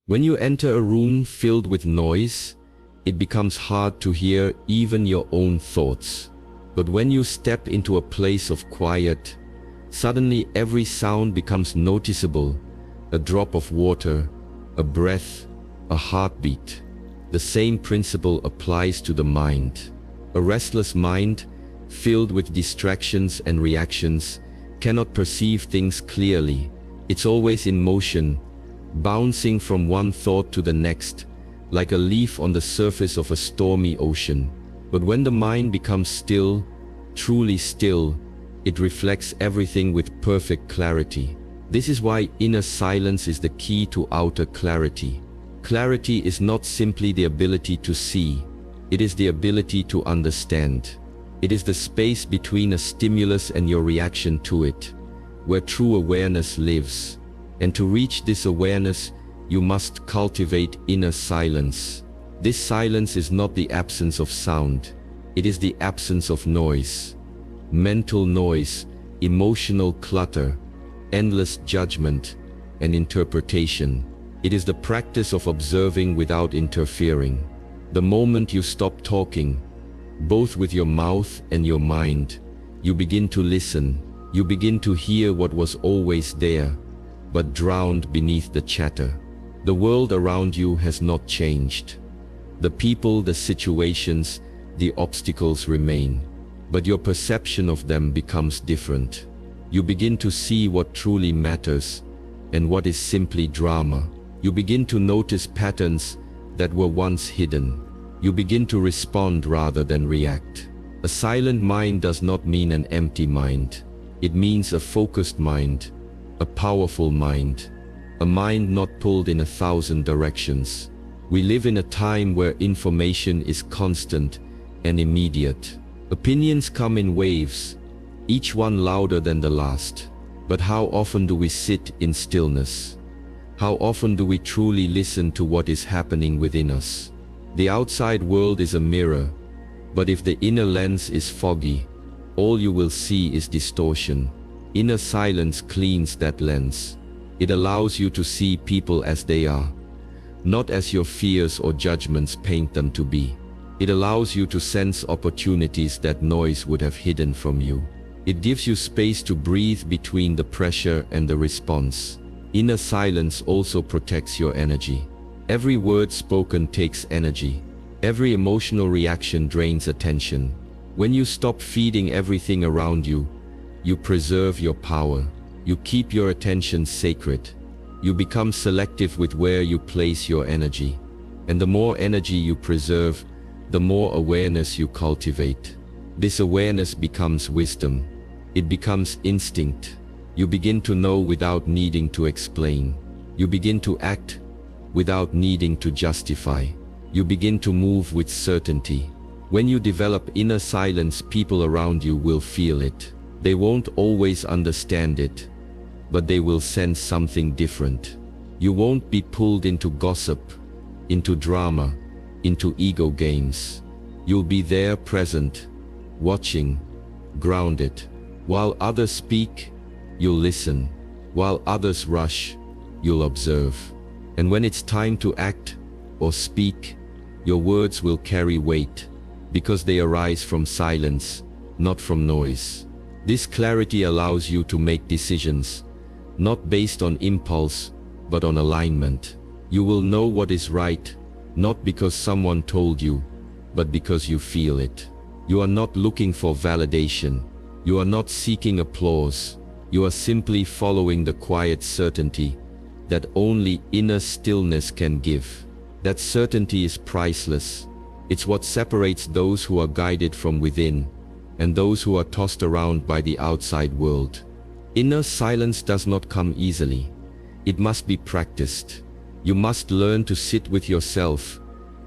When you enter a room filled with noise, it becomes hard to hear even your own thoughts. But when you step into a place of quiet, suddenly every sound becomes noticeable, a drop of water, a breath, a heartbeat. The same principle applies to the mind. A restless mind, filled with distractions and reactions, cannot perceive things clearly. It's always in motion, bouncing from one thought to the next, like a leaf on the surface of a stormy ocean. But when the mind becomes still, truly still, it reflects everything with perfect clarity. This is why inner silence is the key to outer clarity. Clarity is not simply the ability to see, it is the ability to understand. It is the space between a stimulus and your reaction to it, where true awareness lives. And to reach this awareness, you must cultivate inner silence. This silence is not the absence of sound, it is the absence of noise. Mental noise, emotional clutter, endless judgment and interpretation. It is the practice of observing without interfering. The moment you stop talking, both with your mouth and your mind, you begin to listen. You begin to hear what was always there, but drowned beneath the chatter. The world around you has not changed. The people, the situations, the obstacles remain, but your perception of them becomes different. You begin to see what truly matters and what is simply drama. You begin to notice patterns that were once hidden. You begin to respond rather than react. A silent mind does not mean an empty mind. It means a focused mind, a powerful mind, a mind not pulled in 1,000 directions. We live in a time where information is constant and immediate. Opinions come in waves, each one louder than the last. But how often do we sit in stillness? How often do we truly listen to what is happening within us? The outside world is a mirror, but if the inner lens is foggy, all you will see is distortion. Inner silence cleans that lens. It allows you to see people as they are, not as your fears or judgments paint them to be. It allows you to sense opportunities that noise would have hidden from you. It gives you space to breathe between the pressure and the response. Inner silence also protects your energy. Every word spoken takes energy. Every emotional reaction drains attention. When you stop feeding everything around you, you preserve your power. You keep your attention sacred. You become selective with where you place your energy. And the more energy you preserve, the more awareness you cultivate. This awareness becomes wisdom. It becomes instinct. You begin to know without needing to explain. You begin to act without needing to justify. You begin to move with certainty. When you develop inner silence, people around you will feel it. They won't always understand it, but they will sense something different. You won't be pulled into gossip, into drama, into ego games. You'll be there present, watching, grounded. While others speak, you'll listen. While others rush, you'll observe. And when it's time to act or speak, your words will carry weight, because they arise from silence, not from noise. This clarity allows you to make decisions, not based on impulse, but on alignment. You will know what is right, not because someone told you, but because you feel it. You are not looking for validation. You are not seeking applause. You are simply following the quiet certainty that only inner stillness can give. That certainty is priceless. It's what separates those who are guided from within and those who are tossed around by the outside world. Inner silence does not come easily. It must be practiced. You must learn to sit with yourself,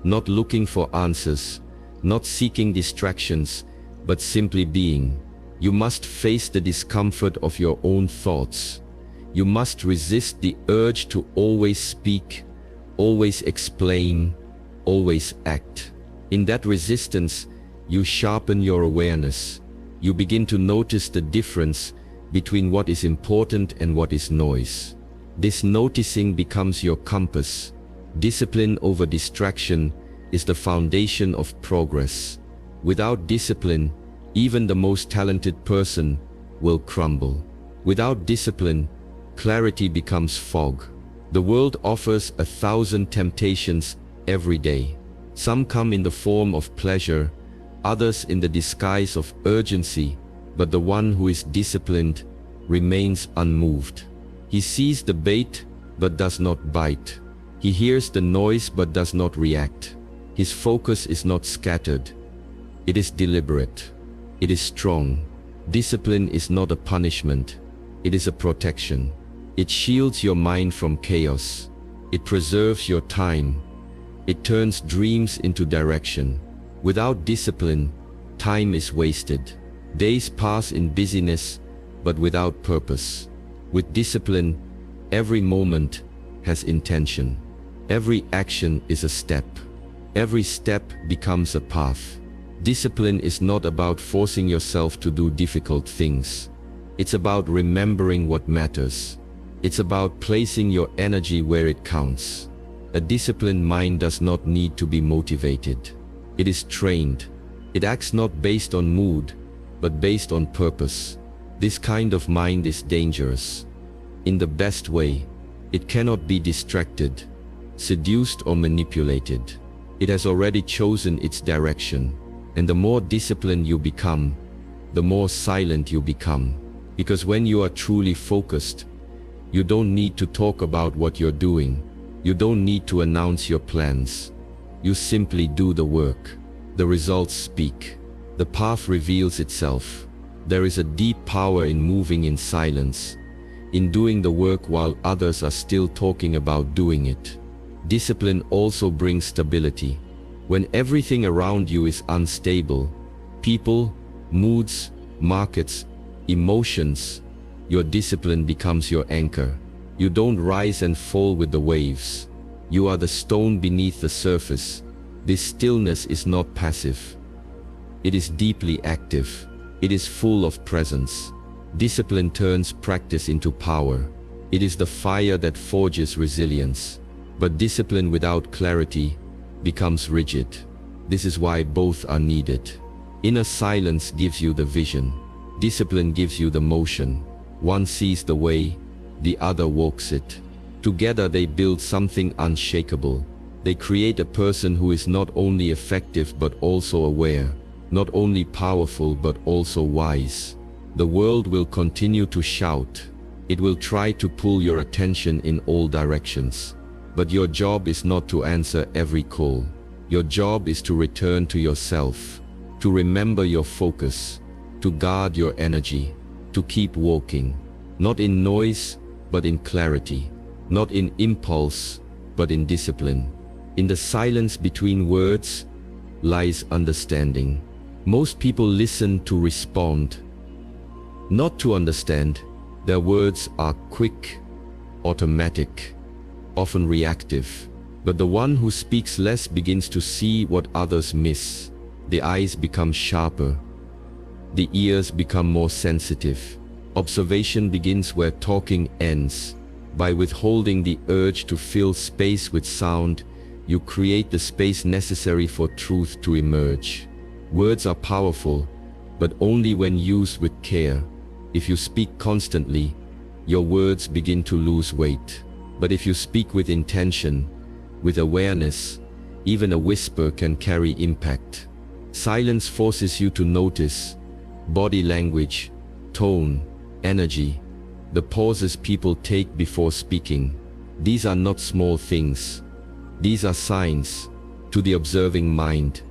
not looking for answers, not seeking distractions, but simply being. You must face the discomfort of your own thoughts. You must resist the urge to always speak, always explain, always act. In that resistance, you sharpen your awareness. You begin to notice the difference between what is important and what is noise. This noticing becomes your compass, Discipline over distraction is the foundation of progress. Without discipline, even the most talented person will crumble. Without discipline, clarity becomes fog. The world offers 1,000 temptations every day. Some come in the form of pleasure, others in the disguise of urgency, but the one who is disciplined remains unmoved. He sees the bait but does not bite. He hears the noise but does not react. His focus is not scattered. It is deliberate. It is strong. Discipline is not a punishment. It is a protection. It shields your mind from chaos. It preserves your time. It turns dreams into direction. Without discipline, time is wasted. Days pass in busyness, but without purpose. With discipline, every moment has intention. Every action is a step. Every step becomes a path. Discipline is not about forcing yourself to do difficult things. It's about remembering what matters. It's about placing your energy where it counts. A disciplined mind does not need to be motivated. It is trained. It acts not based on mood, but based on purpose. This kind of mind is dangerous. In the best way, it cannot be distracted, seduced or manipulated. It has already chosen its direction. And the more disciplined you become, the more silent you become. Because when you are truly focused, you don't need to talk about what you're doing. You don't need to announce your plans. You simply do the work. The results speak. The path reveals itself. There is a deep power in moving in silence, in doing the work while others are still talking about doing it. Discipline also brings stability. When everything around you is unstable, people, moods, markets, emotions, your discipline becomes your anchor. You don't rise and fall with the waves. You are the stone beneath the surface. This stillness is not passive. It is deeply active. It is full of presence. Discipline turns practice into power. It is the fire that forges resilience. But discipline without clarity becomes rigid. This is why both are needed. Inner silence gives you the vision. Discipline gives you the motion. One sees the way, the other walks it. Together they build something unshakable. They create a person who is not only effective but also aware, not only powerful but also wise. The world will continue to shout. It will try to pull your attention in all directions. But your job is not to answer every call. Your job is to return to yourself, to remember your focus, to guard your energy, to keep walking, not in noise, but in clarity, not in impulse, but in discipline. In the silence between words lies understanding. Most people listen to respond, not to understand. Their words are quick, automatic, often reactive. But the one who speaks less begins to see what others miss. The eyes become sharper. The ears become more sensitive. Observation begins where talking ends. By withholding the urge to fill space with sound, you create the space necessary for truth to emerge. Words are powerful, but only when used with care. If you speak constantly, your words begin to lose weight. But if you speak with intention, with awareness, even a whisper can carry impact. Silence forces you to notice body language, tone, energy, the pauses people take before speaking. These are not small things. These are signs. To the observing mind,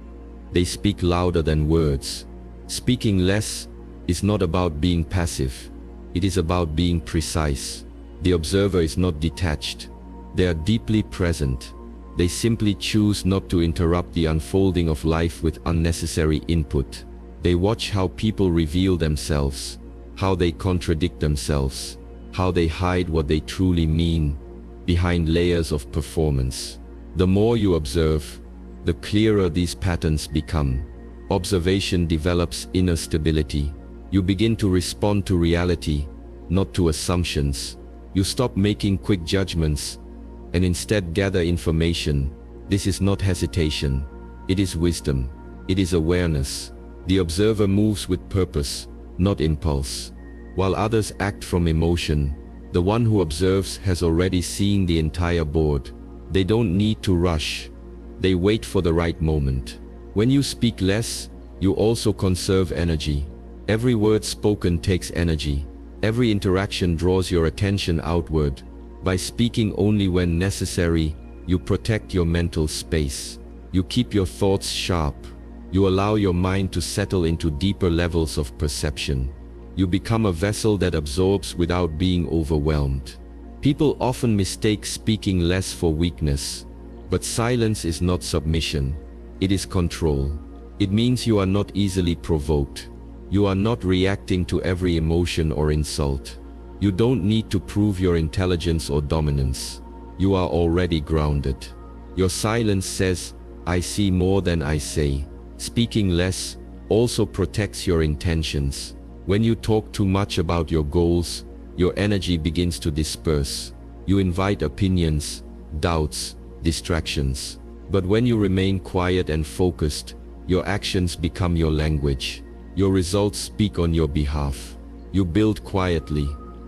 they speak louder than words. Speaking less is not about being passive. It is about being precise. The observer is not detached. They are deeply present. They simply choose not to interrupt the unfolding of life with unnecessary input. They watch how people reveal themselves, how they contradict themselves, how they hide what they truly mean behind layers of performance. The more you observe, the clearer these patterns become. Observation develops inner stability. You begin to respond to reality, not to assumptions. You stop making quick judgments, and instead gather information. This is not hesitation. It is wisdom. It is awareness. The observer moves with purpose, not impulse. While others act from emotion, the one who observes has already seen the entire board. They don't need to rush. They wait for the right moment. When you speak less, you also conserve energy. Every word spoken takes energy. Every interaction draws your attention outward. By speaking only when necessary, you protect your mental space. You keep your thoughts sharp. You allow your mind to settle into deeper levels of perception. You become a vessel that absorbs without being overwhelmed. People often mistake speaking less for weakness, but silence is not submission. It is control. It means you are not easily provoked. You are not reacting to every emotion or insult. You don't need to prove your intelligence or dominance. You are already grounded. Your silence says, "I see more than I say." Speaking less also protects your intentions. When you talk too much about your goals, your energy begins to disperse. You invite opinions, doubts, distractions. But when you remain quiet and focused, your actions become your language. Your results speak on your behalf. You build quietly,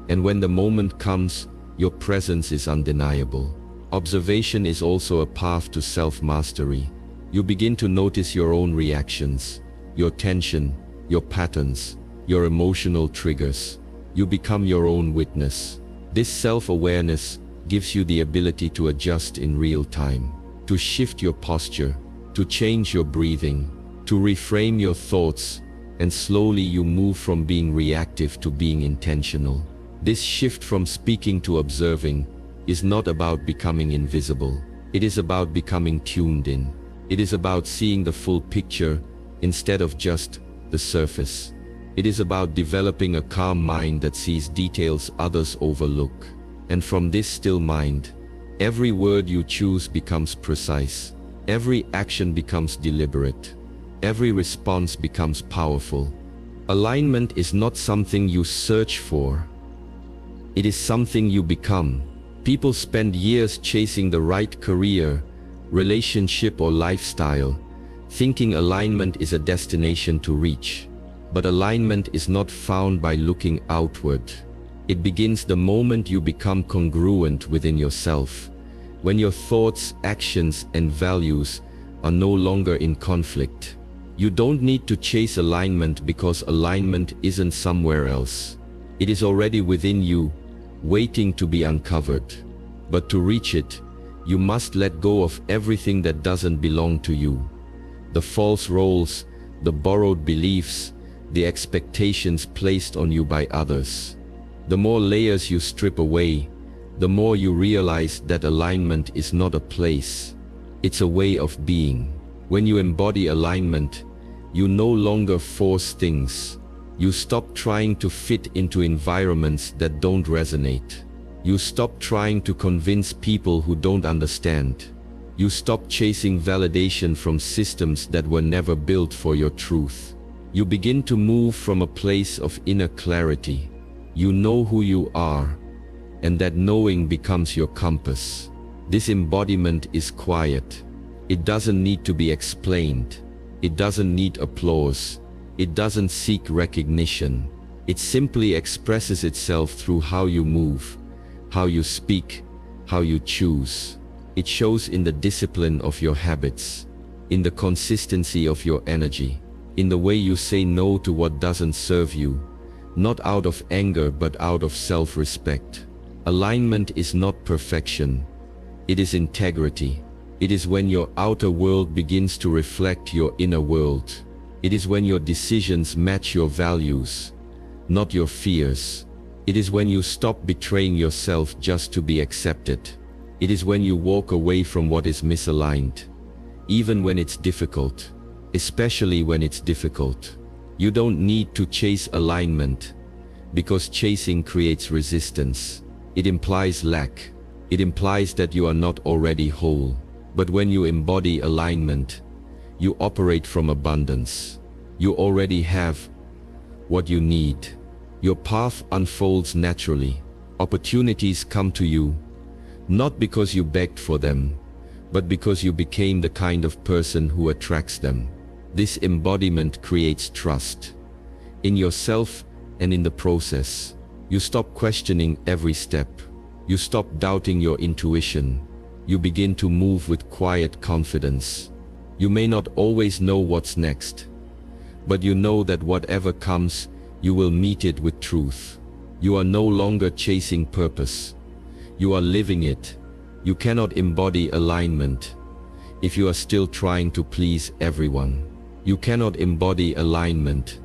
and when the moment comes, your presence is undeniable. Observation is also a path to self-mastery. You begin to notice your own reactions, your tension, your patterns, your emotional triggers. You become your own witness. This self-awareness gives you the ability to adjust in real time, to shift your posture, to change your breathing, to reframe your thoughts, and slowly you move from being reactive to being intentional. This shift from speaking to observing is not about becoming invisible. It is about becoming tuned in. It is about seeing the full picture instead of just the surface. It is about developing a calm mind that sees details others overlook. And from this still mind, every word you choose becomes precise. Every action becomes deliberate. Every response becomes powerful. Alignment is not something you search for. It is something you become. People spend years chasing the right career, relationship, or lifestyle, thinking alignment is a destination to reach. But alignment is not found by looking outward. It begins the moment you become congruent within yourself, when your thoughts, actions, and values are no longer in conflict. You don't need to chase alignment because alignment isn't somewhere else. It is already within you, waiting to be uncovered. But to reach it, you must let go of everything that doesn't belong to you. The false roles, the borrowed beliefs, the expectations placed on you by others. The more layers you strip away, the more you realize that alignment is not a place. It's a way of being. When you embody alignment, you no longer force things. You stop trying to fit into environments that don't resonate. You stop trying to convince people who don't understand. You stop chasing validation from systems that were never built for your truth. You begin to move from a place of inner clarity. You know who you are, and that knowing becomes your compass. This embodiment is quiet. It doesn't need to be explained. It doesn't need applause. It doesn't seek recognition. It simply expresses itself through how you move, how you speak, how you choose. It shows in the discipline of your habits, in the consistency of your energy, in the way you say no to what doesn't serve you, not out of anger but out of self-respect. Alignment is not perfection. It is integrity. It is when your outer world begins to reflect your inner world. It is when your decisions match your values, not your fears. It is when you stop betraying yourself just to be accepted. It is when you walk away from what is misaligned, even when it's difficult, especially when it's difficult. You don't need to chase alignment, because chasing creates resistance. It implies lack. It implies that you are not already whole. But when you embody alignment, you operate from abundance. You already have what you need. Your path unfolds naturally. Opportunities come to you, Not because you begged for them, but because you became the kind of person who attracts them. This embodiment creates trust in yourself and in the process. You stop questioning every step. You stop doubting your intuition. You begin to move with quiet confidence. You may not always know what's next, but you know that whatever comes, you will meet it with truth. You are no longer chasing purpose. You are living it. You cannot embody alignment if you are still trying to please everyone. You cannot embody alignment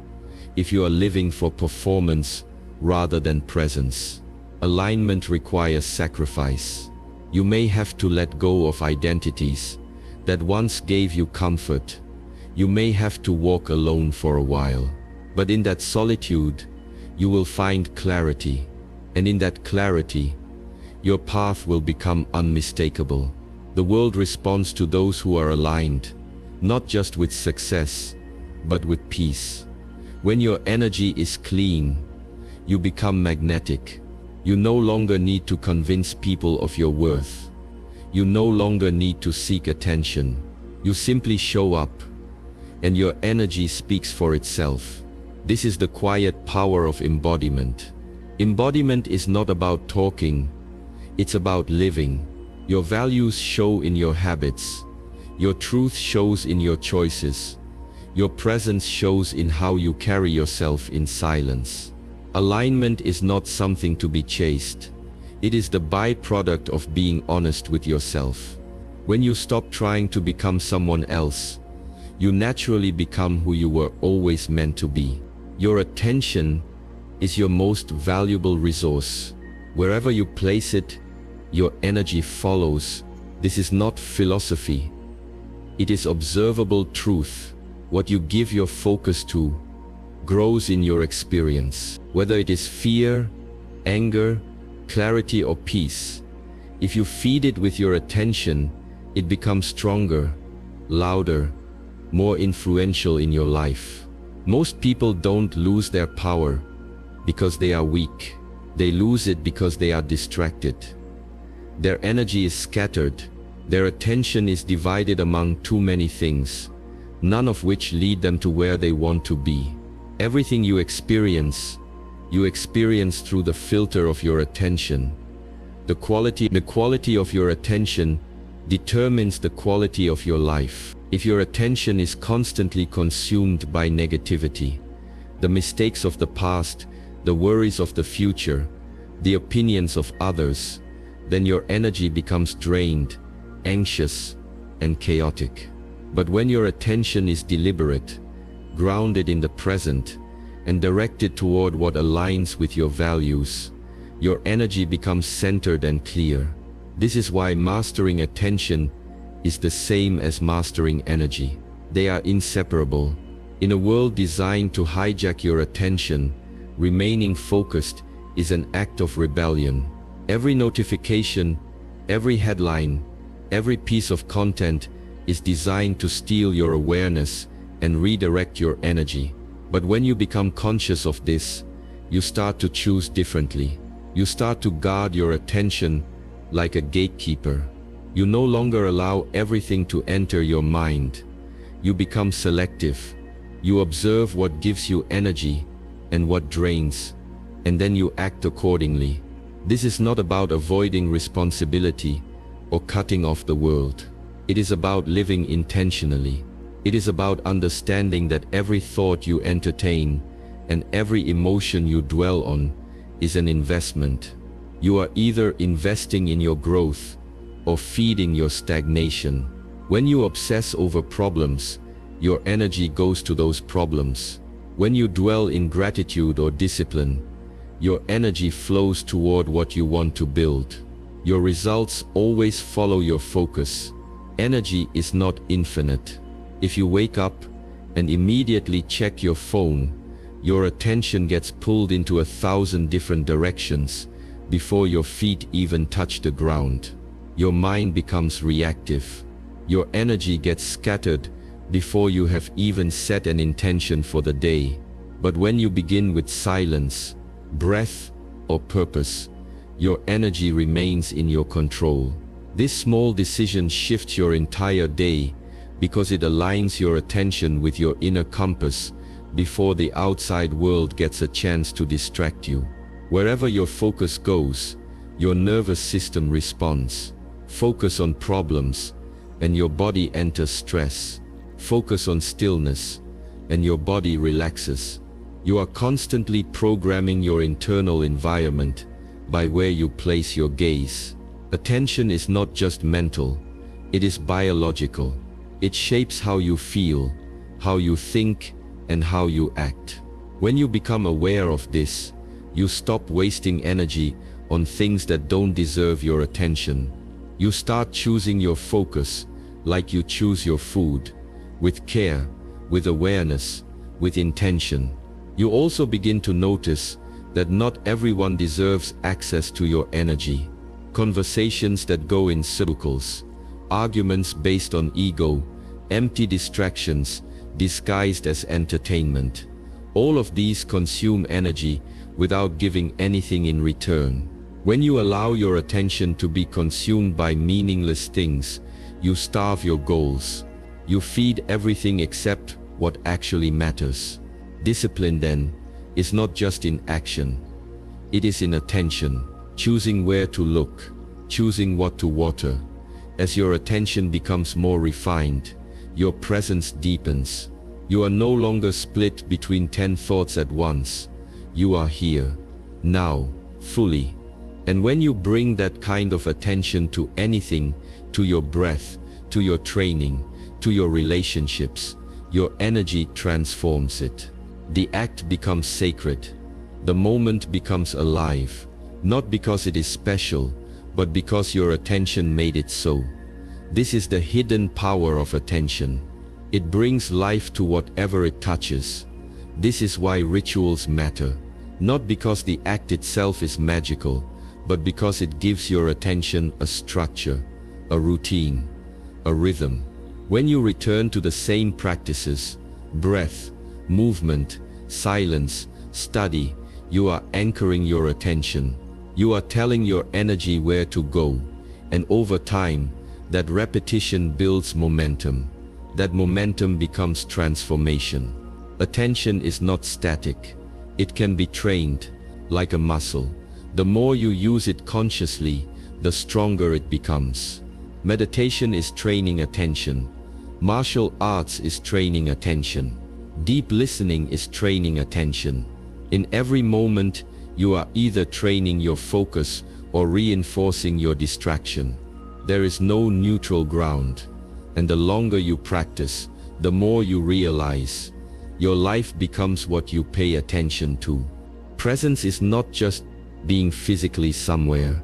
if you are living for performance rather than presence. Alignment requires sacrifice. You may have to let go of identities that once gave you comfort. You may have to walk alone for a while. But in that solitude, you will find clarity. And in that clarity, your path will become unmistakable. The world responds to those who are aligned, not just with success, but with peace. When your energy is clean, you become magnetic. You no longer need to convince people of your worth. You no longer need to seek attention. You simply show up, and your energy speaks for itself. This is the quiet power of embodiment. Embodiment is not about talking, it's about living. Your values show in your habits. Your truth shows in your choices. Your presence shows in how you carry yourself in silence. Alignment is not something to be chased. It is the byproduct of being honest with yourself. When you stop trying to become someone else, you naturally become who you were always meant to be. Your attention is your most valuable resource. Wherever you place it, your energy follows. This is not philosophy. It is observable truth. What you give your focus to grows in your experience. Whether it is fear, anger, clarity, or peace, if you feed it with your attention, it becomes stronger, louder, more influential in your life. Most people don't lose their power because they are weak. They lose it because they are distracted. Their energy is scattered. Their attention is divided among too many things, none of which lead them to where they want to be. Everything you experience through the filter of your attention. The quality of your attention determines the quality of your life. If your attention is constantly consumed by negativity, the mistakes of the past, the worries of the future, the opinions of others, then your energy becomes drained, anxious, and chaotic. But when your attention is deliberate, grounded in the present, and directed toward what aligns with your values, your energy becomes centered and clear. This is why mastering attention is the same as mastering energy. They are inseparable. In a world designed to hijack your attention, remaining focused is an act of rebellion. Every notification, every headline, every piece of content is designed to steal your awareness and redirect your energy. But when you become conscious of this, you start to choose differently. You start to guard your attention like a gatekeeper. You no longer allow everything to enter your mind. You become selective. You observe what gives you energy and what drains, and then you act accordingly. This is not about avoiding responsibility or cutting off the world. It is about living intentionally. It is about understanding that every thought you entertain and every emotion you dwell on is an investment. You are either investing in your growth or feeding your stagnation. When you obsess over problems, your energy goes to those problems. When you dwell in gratitude or discipline, your energy flows toward what you want to build. Your results always follow your focus. Energy is not infinite. If you wake up and immediately check your phone, your attention gets pulled into 1,000 different directions before your feet even touch the ground. Your mind becomes reactive. Your energy gets scattered before you have even set an intention for the day. But when you begin with silence, breath, or purpose, your energy remains in your control. This small decision shifts your entire day because it aligns your attention with your inner compass before the outside world gets a chance to distract you. Wherever your focus goes, your nervous system responds. Focus on problems, and your body enters stress. Focus on stillness, and your body relaxes. You are constantly programming your internal environment by where you place your gaze. Attention is not just mental, it is biological. It shapes how you feel, how you think, and how you act. When you become aware of this, you stop wasting energy on things that don't deserve your attention. You start choosing your focus like you choose your food, with care, with awareness, with intention. You also begin to notice that not everyone deserves access to your energy. Conversations that go in circles, arguments based on ego, empty distractions disguised as entertainment. All of these consume energy without giving anything in return. When you allow your attention to be consumed by meaningless things, you starve your goals. You feed everything except what actually matters. Discipline, then, is not just in action. It is in attention, choosing where to look, choosing what to water. As your attention becomes more refined, your presence deepens. You are no longer split between 10 thoughts at once. You are here, now, fully. And when you bring that kind of attention to anything, to your breath, to your training, to your relationships, your energy transforms it. The act becomes sacred. The moment becomes alive, not because it is special, but because your attention made it so. This is the hidden power of attention. It brings life to whatever it touches. This is why rituals matter, not because the act itself is magical, but because it gives your attention a structure, a routine, a rhythm. When you return to the same practices, breath, movement, silence, study, you are anchoring your attention. You are telling your energy where to go, and over time, that repetition builds momentum. That momentum becomes transformation. Attention is not static. It can be trained, like a muscle. The more you use it consciously, the stronger it becomes. Meditation is training attention. Martial arts is training attention. Deep listening is training attention. In every moment, you are either training your focus or reinforcing your distraction. There is no neutral ground. And the longer you practice, the more you realize your life becomes what you pay attention to. Presence is not just being physically somewhere.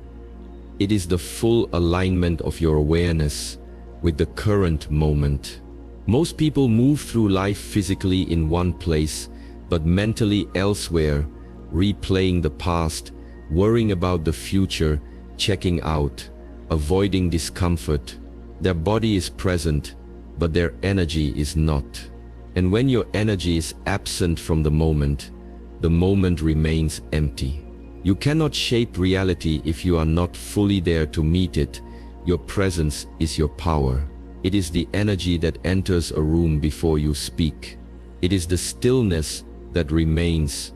It is the full alignment of your awareness with the current moment. Most people move through life physically in one place, but mentally elsewhere, replaying the past, worrying about the future, checking out, avoiding discomfort. Their body is present, but their energy is not. And when your energy is absent from the moment remains empty. You cannot shape reality if you are not fully there to meet it. Your presence is your power. It is the energy that enters a room before you speak. It is the stillness that remains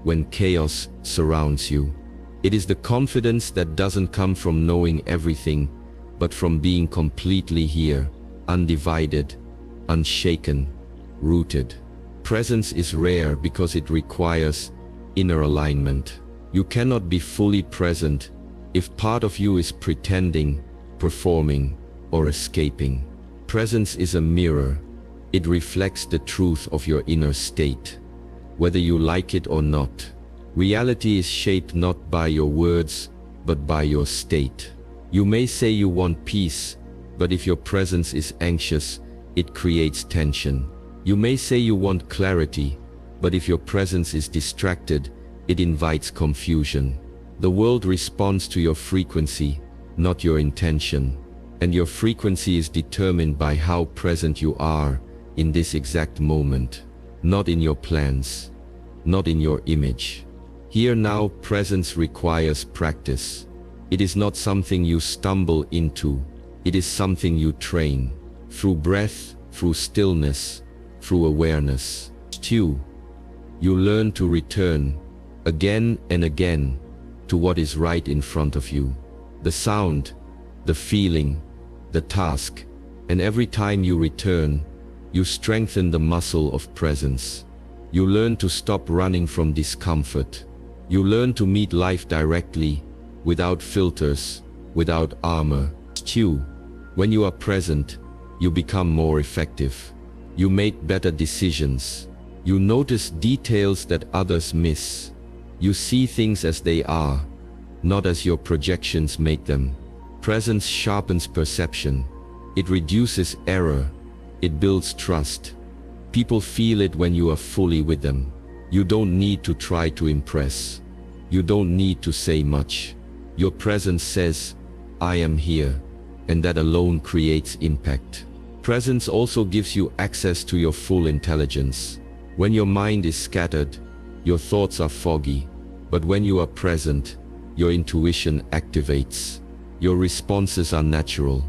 when chaos surrounds you. It is the confidence that doesn't come from knowing everything, but from being completely here, undivided, unshaken, rooted. Presence is rare because it requires inner alignment. You cannot be fully present if part of you is pretending, performing, or escaping. Presence is a mirror. It reflects the truth of your inner state, whether you like it or not. Reality is shaped not by your words, but by your state. You may say you want peace, but if your presence is anxious, it creates tension. You may say you want clarity, but if your presence is distracted, it invites confusion. The world responds to your frequency, not your intention. And your frequency is determined by how present you are in this exact moment, not in your plans, not in your image. Here now, presence requires practice. It is not something you stumble into. It is something you train. Through breath, through stillness, through awareness. 2. You learn to return, again and again, to what is right in front of you. The sound, the feeling, the task, and every time you return, you strengthen the muscle of presence. You learn to stop running from discomfort. You learn to meet life directly, without filters, without armor. 2. When you are present, you become more effective. You make better decisions. You notice details that others miss. You see things as they are, not as your projections make them. Presence sharpens perception. It reduces error. It builds trust. People feel it when you are fully with them. You don't need to try to impress. You don't need to say much. Your presence says, I am here, and that alone creates impact. Presence also gives you access to your full intelligence. When your mind is scattered, your thoughts are foggy, but when you are present, your intuition activates. Your responses are natural.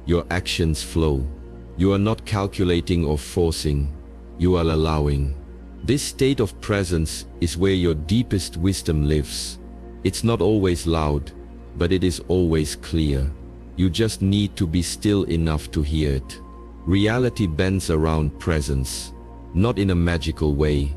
Your actions flow. You are not calculating or forcing. You are allowing. This state of presence is where your deepest wisdom lives. It's not always loud, but it is always clear. You just need to be still enough to hear it. Reality bends around presence, not in a magical way,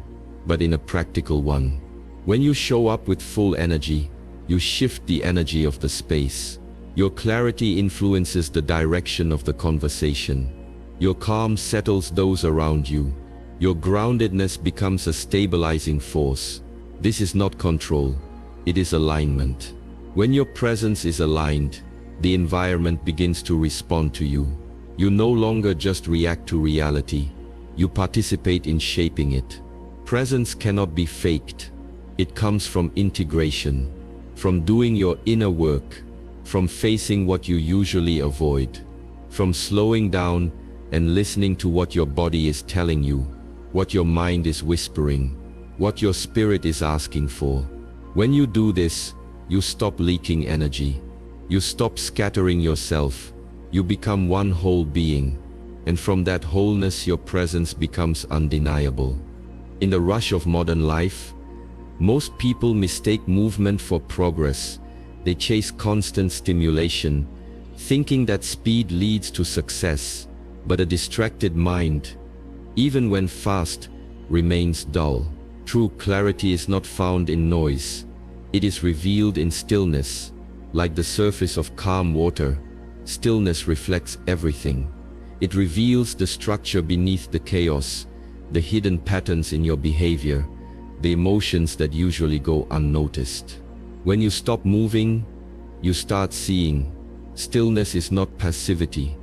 but in a practical one. When you show up with full energy, you shift the energy of the space. Your clarity influences the direction of the conversation. Your calm settles those around you. Your groundedness becomes a stabilizing force. This is not control, it is alignment. When your presence is aligned, the environment begins to respond to you. You no longer just react to reality, you participate in shaping it. Presence cannot be faked. It comes from integration, from doing your inner work, from facing what you usually avoid, from slowing down and listening to what your body is telling you, what your mind is whispering, what your spirit is asking for. When you do this, you stop leaking energy. You stop scattering yourself. You become one whole being. And from that wholeness, your presence becomes undeniable. In the rush of modern life, most people mistake movement for progress. They chase constant stimulation, thinking that speed leads to success. But a distracted mind, even when fast, remains dull. True clarity is not found in noise. It is revealed in stillness. Like the surface of calm water, stillness reflects everything. It reveals the structure beneath the chaos, the hidden patterns in your behavior, the emotions that usually go unnoticed. When you stop moving, you start seeing. Stillness is not passivity.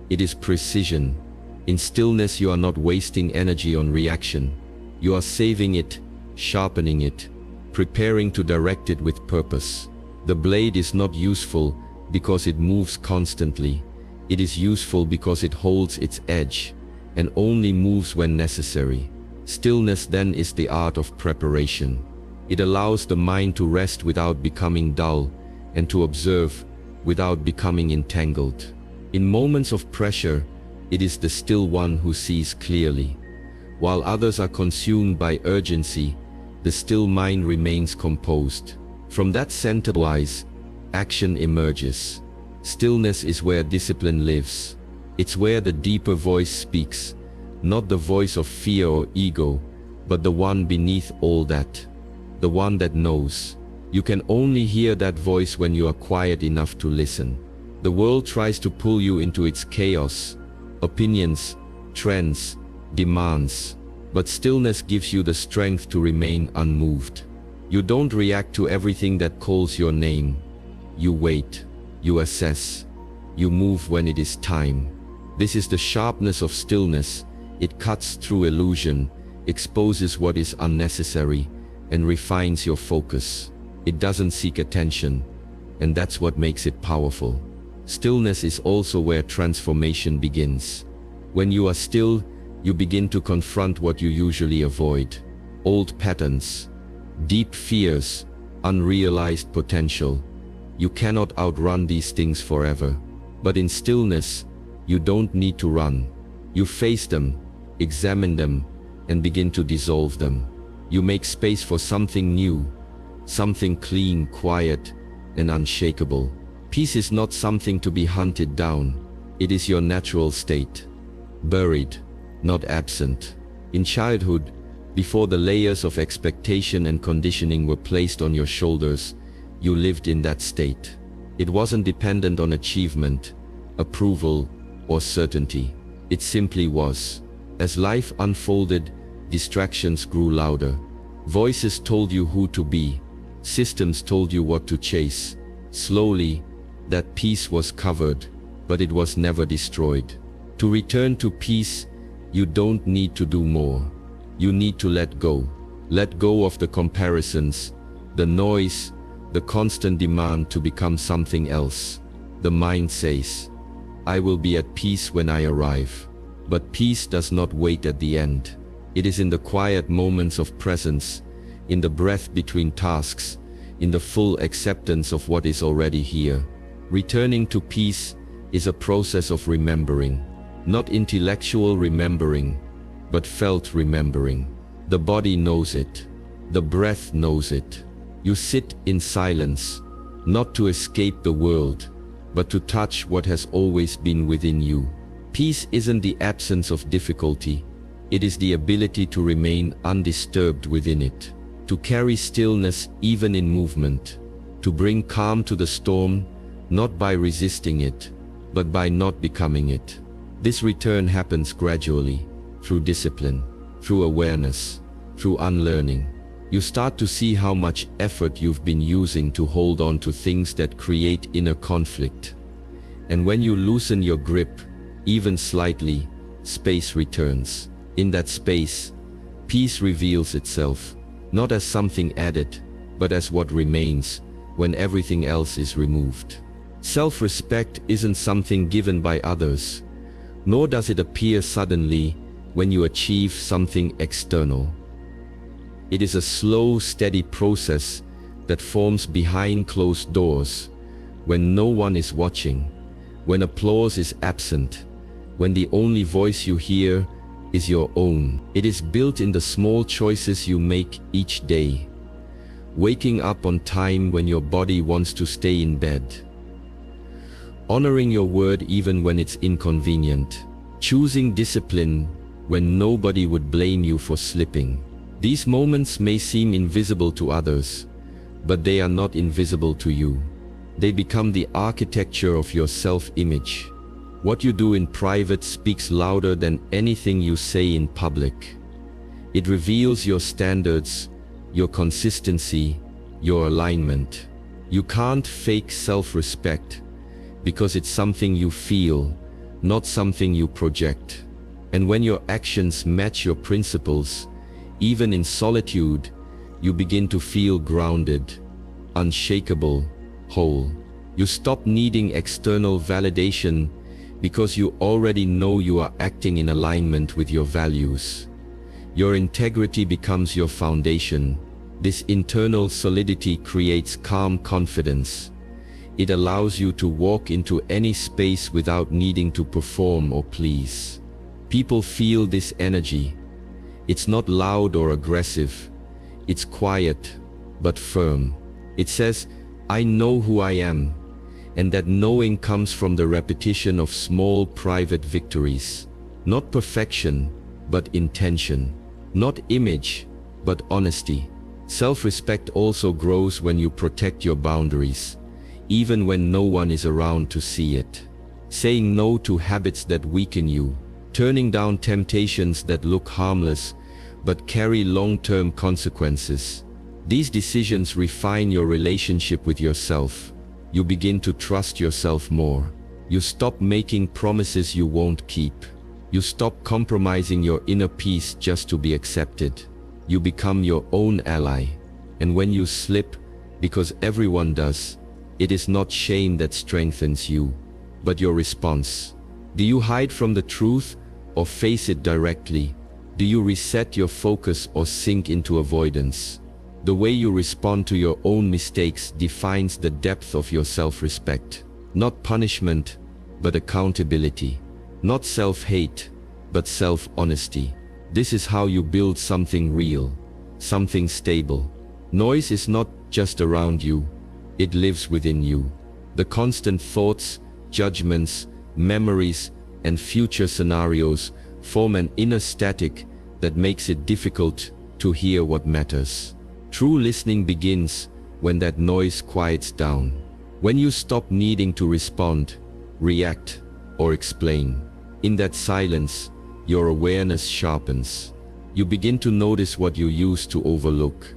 It is precision. In stillness, you are not wasting energy on reaction. You are saving it, sharpening it, preparing to direct it with purpose. The blade is not useful because it moves constantly. It is useful because it holds its edge and only moves when necessary. Stillness then is the art of preparation. It allows the mind to rest without becoming dull and to observe without becoming entangled. In moments of pressure, it is the still one who sees clearly. While others are consumed by urgency, the still mind remains composed. From that center-wise, action emerges. Stillness is where discipline lives. It's where the deeper voice speaks, not the voice of fear or ego, but the one beneath all that, the one that knows. You can only hear that voice when you are quiet enough to listen. The world tries to pull you into its chaos, opinions, trends, demands, but stillness gives you the strength to remain unmoved. You don't react to everything that calls your name. You wait, you assess, you move when it is time. This is the sharpness of stillness. It cuts through illusion, exposes what is unnecessary, and refines your focus. It doesn't seek attention, and that's what makes it powerful. Stillness is also where transformation begins. When you are still, you begin to confront what you usually avoid. Old patterns, deep fears, unrealized potential. You cannot outrun these things forever. But in stillness, you don't need to run. You face them, examine them, and begin to dissolve them. You make space for something new, something clean, quiet, and unshakable. Peace is not something to be hunted down. It is your natural state. Buried, not absent. In childhood, before the layers of expectation and conditioning were placed on your shoulders, you lived in that state. It wasn't dependent on achievement, approval, or certainty. It simply was. As life unfolded, distractions grew louder. Voices told you who to be. Systems told you what to chase. Slowly, that peace was covered, but it was never destroyed. To return to peace, you don't need to do more. You need to let go. Let go of the comparisons, the noise, the constant demand to become something else. The mind says, I will be at peace when I arrive. But peace does not wait at the end. It is in the quiet moments of presence, in the breath between tasks, in the full acceptance of what is already here. Returning to peace is a process of remembering, not intellectual remembering, but felt remembering. The body knows it. The breath knows it. You sit in silence, not to escape the world, but to touch what has always been within you. Peace isn't the absence of difficulty. It is the ability to remain undisturbed within it, to carry stillness even in movement, to bring calm to the storm, not by resisting it, but by not becoming it. This return happens gradually, through discipline, through awareness, through unlearning. You start to see how much effort you've been using to hold on to things that create inner conflict. And when you loosen your grip, even slightly, space returns. In that space, peace reveals itself, not as something added, but as what remains when everything else is removed. Self-respect isn't something given by others, nor does it appear suddenly when you achieve something external. It is a slow, steady process that forms behind closed doors, when no one is watching, when applause is absent, when the only voice you hear is your own. It is built in the small choices you make each day. Waking up on time when your body wants to stay in bed. Honoring your word even when it's inconvenient. Choosing discipline when nobody would blame you for slipping. These moments may seem invisible to others, but they are not invisible to you. They become the architecture of your self-image. What you do in private speaks louder than anything you say in public. It reveals your standards, your consistency, your alignment. You can't fake self-respect because it's something you feel, not something you project. And when your actions match your principles, even in solitude, you begin to feel grounded, unshakable, whole. You stop needing external validation because you already know you are acting in alignment with your values. Your integrity becomes your foundation. This internal solidity creates calm confidence. It allows you to walk into any space without needing to perform or please. People feel this energy. It's not loud or aggressive. It's quiet, but firm. It says, I know who I am, and that knowing comes from the repetition of small private victories. Not perfection, but intention. Not image, but honesty. Self-respect also grows when you protect your boundaries, even when no one is around to see it. Saying no to habits that weaken you. Turning down temptations that look harmless, but carry long-term consequences. These decisions refine your relationship with yourself. You begin to trust yourself more. You stop making promises you won't keep. You stop compromising your inner peace just to be accepted. You become your own ally. And when you slip, because everyone does, it is not shame that strengthens you, but your response. Do you hide from the truth or face it directly? Do you reset your focus or sink into avoidance? The way you respond to your own mistakes defines the depth of your self-respect. Not punishment, but accountability. Not self-hate, but self-honesty. This is how you build something real, something stable. Noise is not just around you, it lives within you. The constant thoughts, judgments, memories, and future scenarios form an inner static that makes it difficult to hear what matters. True listening begins when that noise quiets down. When you stop needing to respond, react, or explain. In that silence, your awareness sharpens. You begin to notice what you used to overlook.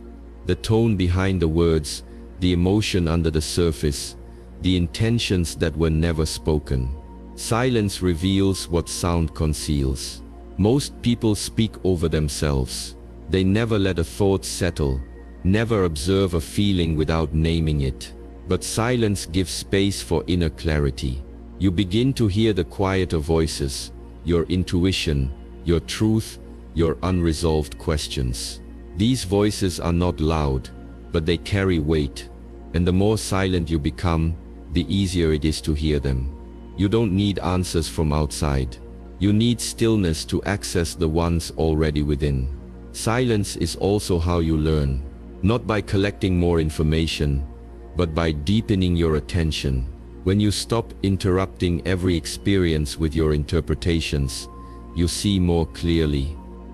The tone behind the words, the emotion under the surface, the intentions that were never spoken. Silence reveals what sound conceals. Most people speak over themselves. They never let a thought settle, never observe a feeling without naming it. But silence gives space for inner clarity. You begin to hear the quieter voices, your intuition, your truth, your unresolved questions. These voices are not loud, but they carry weight. And the more silent you become, the easier it is to hear them. You don't need answers from outside. You need stillness to access the ones already within. Silence is also how you learn, not by collecting more information, but by deepening your attention. When you stop interrupting every experience with your interpretations, you see more clearly.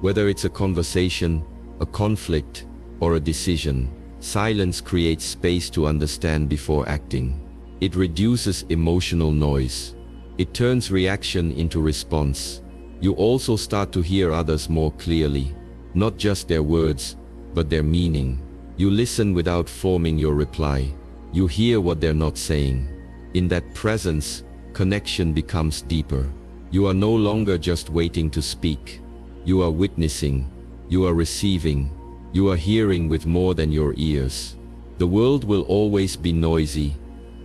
Whether it's a conversation, a conflict, or a decision, silence creates space to understand before acting. It reduces emotional noise. It turns reaction into response. You also start to hear others more clearly, not just their words, but their meaning. You listen without forming your reply. You hear what they're not saying. In that presence, connection becomes deeper. You are no longer just waiting to speak. You are witnessing. You are receiving. You are hearing with more than your ears. The world will always be noisy,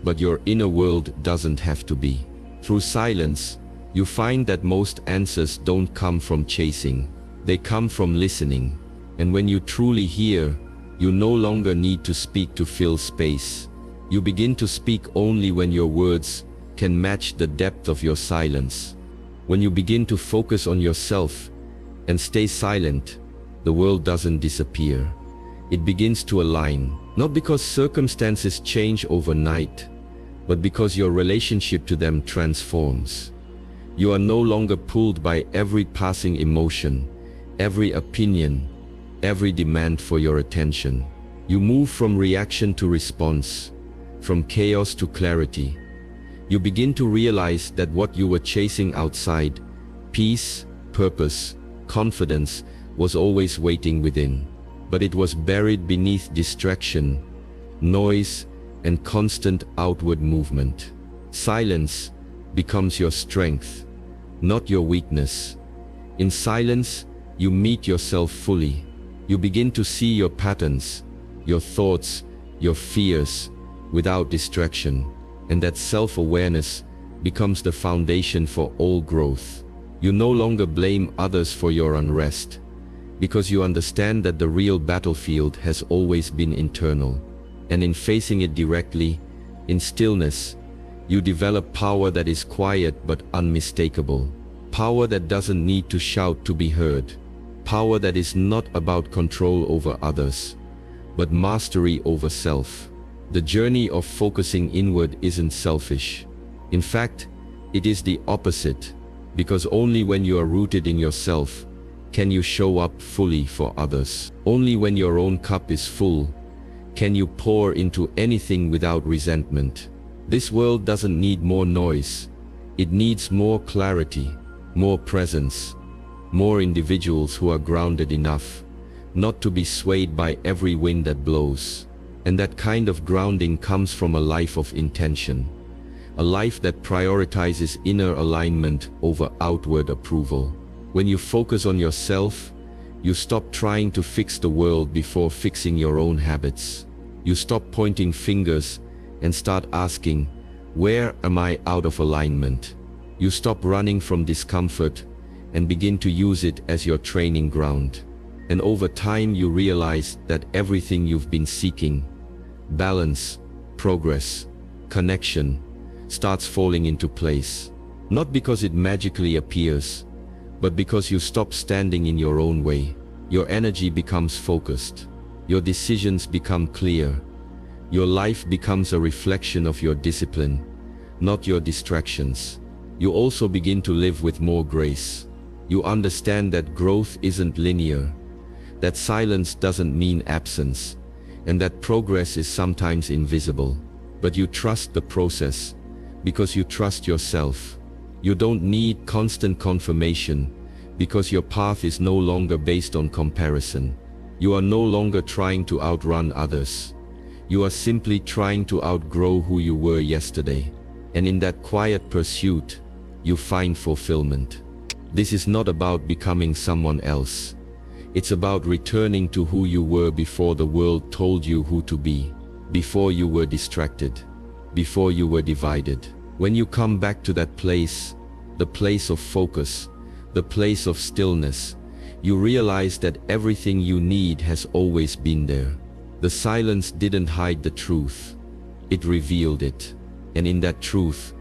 but your inner world doesn't have to be. Through silence, you find that most answers don't come from chasing. They come from listening. And when you truly hear, you no longer need to speak to fill space. You begin to speak only when your words can match the depth of your silence. When you begin to focus on yourself and stay silent, the world doesn't disappear. It begins to align, not because circumstances change overnight, but because your relationship to them transforms. You are no longer pulled by every passing emotion, every opinion, every demand for your attention. You move from reaction to response, from chaos to clarity. You begin to realize that what you were chasing outside, peace, purpose, confidence, was always waiting within. But it was buried beneath distraction, noise, and constant outward movement. Silence becomes your strength, not your weakness. In silence, you meet yourself fully. You begin to see your patterns, your thoughts, your fears, without distraction. And that self-awareness becomes the foundation for all growth. You no longer blame others for your unrest, because you understand that the real battlefield has always been internal. And in facing it directly, in stillness, you develop power that is quiet but unmistakable. Power that doesn't need to shout to be heard. Power that is not about control over others, but mastery over self. The journey of focusing inward isn't selfish. In fact, it is the opposite, because only when you are rooted in yourself can you show up fully for others. Only when your own cup is full can you pour into anything without resentment. This world doesn't need more noise. It needs more clarity, more presence, more individuals who are grounded enough not to be swayed by every wind that blows. And that kind of grounding comes from a life of intention, a life that prioritizes inner alignment over outward approval. When you focus on yourself, you stop trying to fix the world before fixing your own habits. You stop pointing fingers and start asking, where am I out of alignment? You stop running from discomfort and begin to use it as your training ground. And over time you realize that everything you've been seeking, balance, progress, connection, starts falling into place. Not because it magically appears, but because you stop standing in your own way. Your energy becomes focused. Your decisions become clear. Your life becomes a reflection of your discipline, not your distractions. You also begin to live with more grace. You understand that growth isn't linear, that silence doesn't mean absence, and that progress is sometimes invisible. But you trust the process because you trust yourself. You don't need constant confirmation because your path is no longer based on comparison. You are no longer trying to outrun others. You are simply trying to outgrow who you were yesterday. And in that quiet pursuit, you find fulfillment. This is not about becoming someone else. It's about returning to who you were before the world told you who to be, before you were distracted, before you were divided. When you come back to that place, the place of focus, the place of stillness, you realize that everything you need has always been there. The silence didn't hide the truth, it revealed it. And in that truth,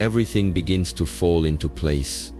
everything begins to fall into place.